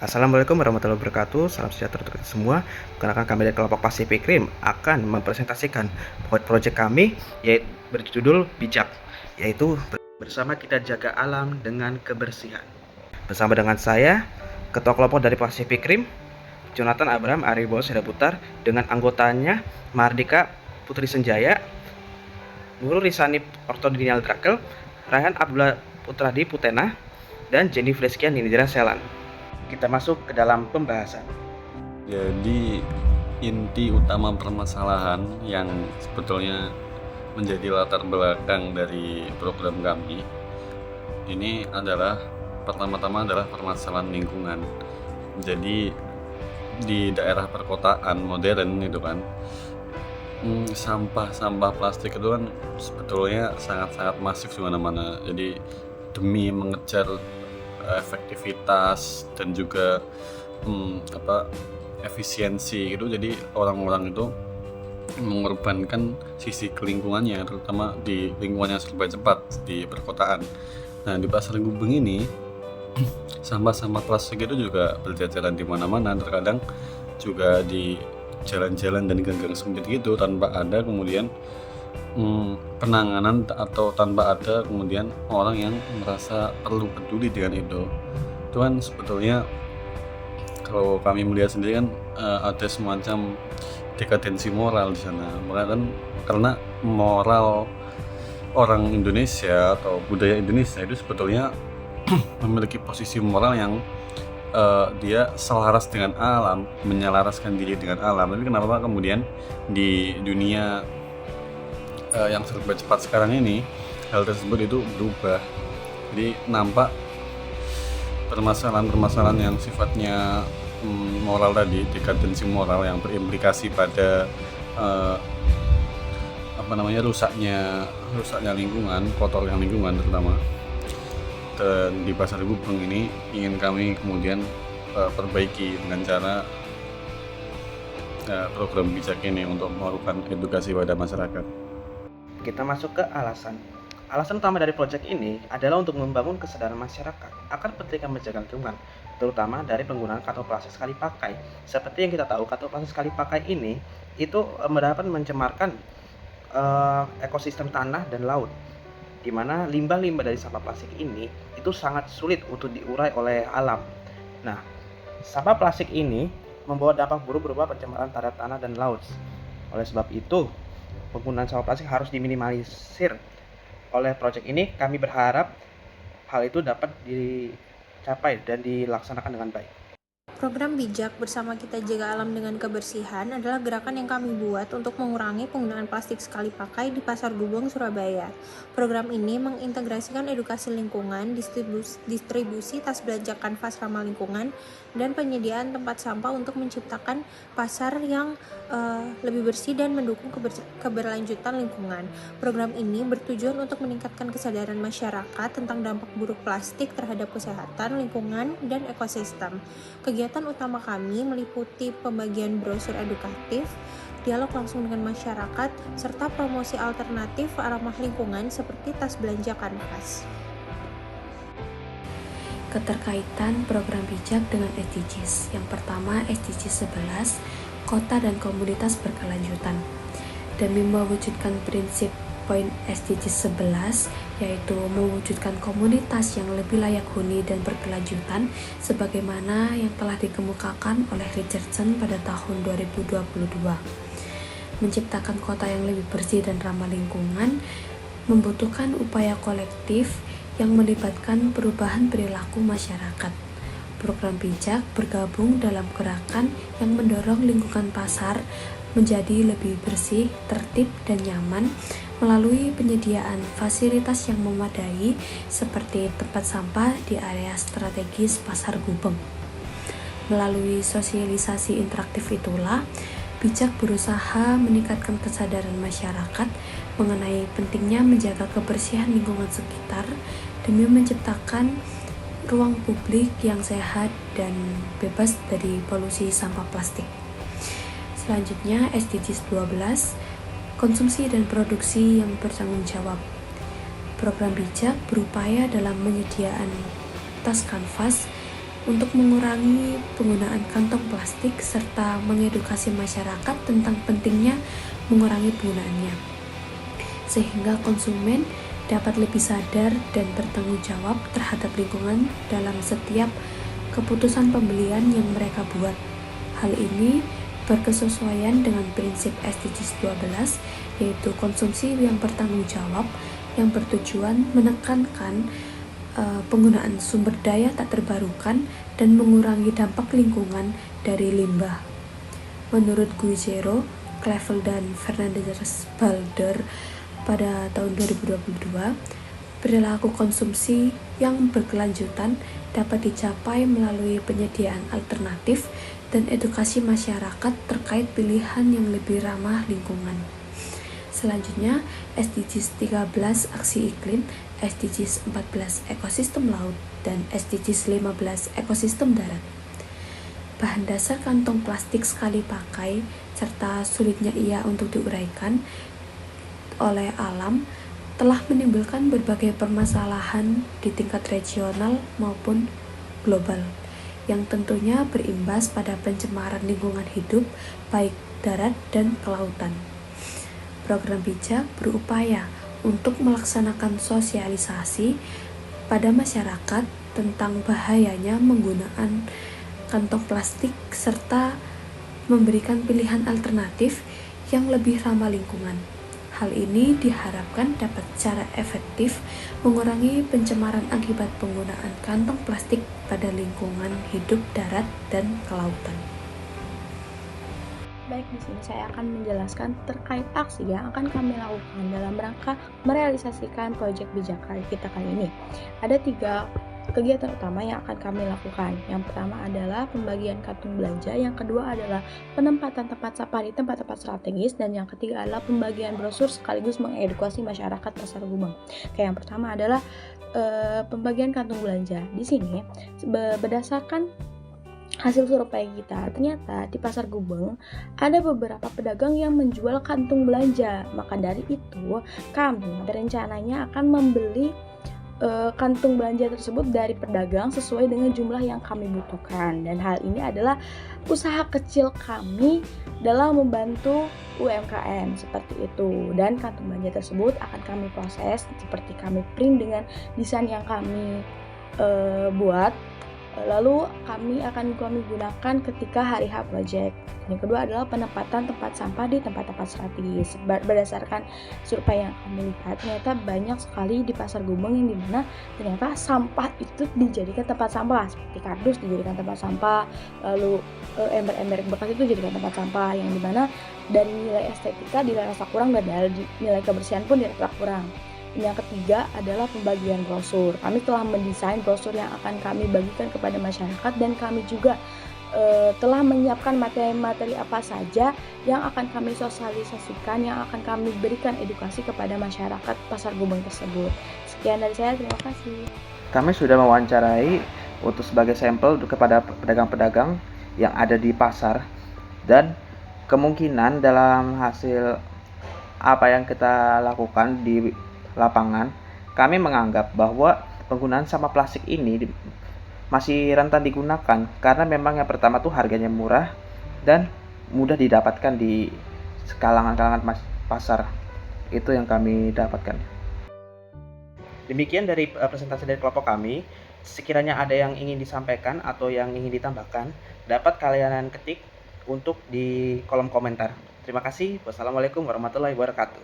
Assalamualaikum warahmatullahi wabarakatuh. Salam sejahtera untuk kita semua. Perkenalkan, kami dari kelompok Pacific Rim akan mempresentasikan proyek kami yaitu berjudul Bijak, yaitu bersama kita jaga alam dengan kebersihan. Bersama dengan saya, Ketua Kelompok dari Pacific Rim, Jonathan Abraham Aribo Sedaputar, dengan anggotanya Mardika Putri Senjaya, Nurul Risani Ortodinial Drakel, Rayhan Abdullah Putradi Putena, dan Jenny Fleskian Nindira Selan. Kita masuk ke dalam pembahasan. Jadi inti utama permasalahan yang sebetulnya menjadi latar belakang dari program kami ini adalah pertama-tama adalah permasalahan lingkungan. Jadi di daerah perkotaan modern itu kan sampah plastik itu kan sebetulnya sangat-sangat masif di mana-mana. Jadi demi mengejar efektivitas dan juga efisiensi gitu, jadi orang-orang itu mengorbankan sisi lingkungannya, terutama di lingkungan yang serba cepat di perkotaan. Nah, di Pasar Gubeng ini sampah-sampah plastik itu juga berjajaran di mana-mana, terkadang juga di jalan-jalan dan gang-gang sempit gitu, tanpa ada kemudian penanganan atau tanpa ada kemudian orang yang merasa perlu peduli dengan itu. Itu kan sebetulnya kalau kami melihat sendiri kan ada semacam dekadensi moral di sana. Karena moral orang Indonesia atau budaya Indonesia itu sebetulnya memiliki posisi moral yang dia selaras dengan alam, menyelaraskan diri dengan alam. Tapi kenapa kemudian di dunia yang serba cepat sekarang ini hal tersebut itu berubah? Jadi nampak permasalahan-permasalahan yang sifatnya moral tadi, dekadensi moral yang berimplikasi pada rusaknya lingkungan, kotornya lingkungan terutama. Dan di Pasar Gubeng ini ingin kami kemudian perbaiki dengan cara program bijak ini untuk melakukan edukasi pada masyarakat. Kita masuk ke alasan. Alasan utama dari proyek ini adalah untuk membangun kesadaran masyarakat akan pentingnya menjaga lingkungan, terutama dari penggunaan kantong plastik sekali pakai. Seperti yang kita tahu, kantong plastik sekali pakai ini itu dapat mencemarkan ekosistem tanah dan laut, di mana limbah-limbah dari sampah plastik ini itu sangat sulit untuk diurai oleh alam. Nah, sampah plastik ini membawa dampak buruk berupa pencemaran terhadap tanah dan laut. Oleh sebab itu, penggunaan sampah plastik harus diminimalisir. Oleh proyek ini, kami berharap hal itu dapat dicapai dan dilaksanakan dengan baik. Program Bijak Bersama Kita Jaga Alam dengan Kebersihan adalah gerakan yang kami buat untuk mengurangi penggunaan plastik sekali pakai di Pasar Gubeng, Surabaya. Program ini mengintegrasikan edukasi lingkungan, distribusi tas belanja kanvas ramah lingkungan, dan penyediaan tempat sampah untuk menciptakan pasar yang lebih bersih dan mendukung keberlanjutan lingkungan. Program ini bertujuan untuk meningkatkan kesadaran masyarakat tentang dampak buruk plastik terhadap kesehatan, lingkungan, dan ekosistem. Kegiatan utama kami meliputi pembagian brosur edukatif, dialog langsung dengan masyarakat, serta promosi alternatif ramah lingkungan seperti tas belanja kanvas. Keterkaitan program bijak dengan SDGs. Yang pertama, SDGs 11, kota dan komunitas berkelanjutan. Demi mewujudkan prinsip poin SDGs 11, yaitu mewujudkan komunitas yang lebih layak huni dan berkelanjutan sebagaimana yang telah dikemukakan oleh Richardson pada tahun 2022. Menciptakan kota yang lebih bersih dan ramah lingkungan membutuhkan upaya kolektif yang melibatkan perubahan perilaku masyarakat. Program bijak bergabung dalam gerakan yang mendorong lingkungan pasar menjadi lebih bersih, tertib, dan nyaman melalui penyediaan fasilitas yang memadai seperti tempat sampah di area strategis Pasar Gubeng. Melalui sosialisasi interaktif itulah, bijak berusaha meningkatkan kesadaran masyarakat mengenai pentingnya menjaga kebersihan lingkungan sekitar demi menciptakan ruang publik yang sehat dan bebas dari polusi sampah plastik. Selanjutnya, SDGs 12, konsumsi dan produksi yang bertanggung jawab. Program bijak berupaya dalam penyediaan tas kanvas untuk mengurangi penggunaan kantong plastik serta mengedukasi masyarakat tentang pentingnya mengurangi penggunaannya, sehingga konsumen dapat lebih sadar dan bertanggung jawab terhadap lingkungan dalam setiap keputusan pembelian yang mereka buat. Hal ini berkesesuaian dengan prinsip SDGs 12, yaitu konsumsi yang bertanggung jawab, yang bertujuan menekankan penggunaan sumber daya tak terbarukan dan mengurangi dampak lingkungan dari limbah. Menurut Guizero, Clavel dan Fernandez Balder pada tahun 2022, perilaku konsumsi yang berkelanjutan dapat dicapai melalui penyediaan alternatif dan edukasi masyarakat terkait pilihan yang lebih ramah lingkungan. Selanjutnya, SDGs 13 Aksi Iklim, SDGs 14 Ekosistem Laut, dan SDGs 15 Ekosistem Darat. Bahan dasar kantong plastik sekali pakai serta sulitnya ia untuk diuraikan oleh alam telah menimbulkan berbagai permasalahan di tingkat regional maupun global, yang tentunya berimbas pada pencemaran lingkungan hidup baik darat dan kelautan. Program bijak berupaya untuk melaksanakan sosialisasi pada masyarakat tentang bahayanya menggunakan kantong plastik serta memberikan pilihan alternatif yang lebih ramah lingkungan. Hal ini diharapkan dapat secara efektif mengurangi pencemaran akibat penggunaan kantong plastik pada lingkungan hidup darat dan kelautan. Baik, di sini saya akan menjelaskan terkait aksi yang akan kami lakukan dalam rangka merealisasikan proyek bijak kita kali ini. Ada 3 kegiatan utama yang akan kami lakukan. Yang pertama adalah pembagian kantung belanja, yang kedua adalah penempatan tempat sampah di tempat-tempat strategis, dan yang ketiga adalah pembagian brosur sekaligus mengedukasi masyarakat Pasar Gubeng. Oke, yang pertama adalah pembagian kantung belanja. Di sini berdasarkan hasil survei kita, ternyata di Pasar Gubeng ada beberapa pedagang yang menjual kantung belanja. Maka dari itu, kami rencananya akan membeli kantung belanja tersebut dari pedagang sesuai dengan jumlah yang kami butuhkan. Dan hal ini adalah usaha kecil kami dalam membantu UMKM seperti itu. Dan kantung belanja tersebut akan kami proses seperti kami print dengan desain yang kami buat. Lalu kami gunakan ketika hari H project. Yang kedua adalah penempatan tempat sampah di tempat-tempat strategis. Berdasarkan survei yang kami lihat, ternyata banyak sekali di Pasar Gubeng yang dimana ternyata sampah itu dijadikan tempat sampah, seperti kardus dijadikan tempat sampah, lalu ember-ember bekas itu dijadikan tempat sampah, yang dimana dari nilai estetika dirasa kurang dan dari nilai kebersihan pun dirasa kurang. Yang ketiga adalah pembagian brosur. Kami telah mendesain brosur yang akan kami bagikan kepada masyarakat, dan kami juga telah menyiapkan materi-materi apa saja yang akan kami sosialisasikan, yang akan kami berikan edukasi kepada masyarakat Pasar Gubeng tersebut. Sekian dari saya, terima kasih. Kami sudah mewawancarai untuk sebagai sampel kepada pedagang-pedagang yang ada di pasar, dan kemungkinan dalam hasil apa yang kita lakukan di lapangan, kami menganggap bahwa penggunaan sampah plastik ini masih rentan digunakan karena memang yang pertama tuh harganya murah dan mudah didapatkan di kalangan-kalangan pasar. Itu yang kami dapatkan. Demikian dari presentasi dari kelompok kami. Sekiranya ada yang ingin disampaikan atau yang ingin ditambahkan, dapat kalian ketik untuk di kolom komentar. Terima kasih. Wassalamualaikum warahmatullahi wabarakatuh.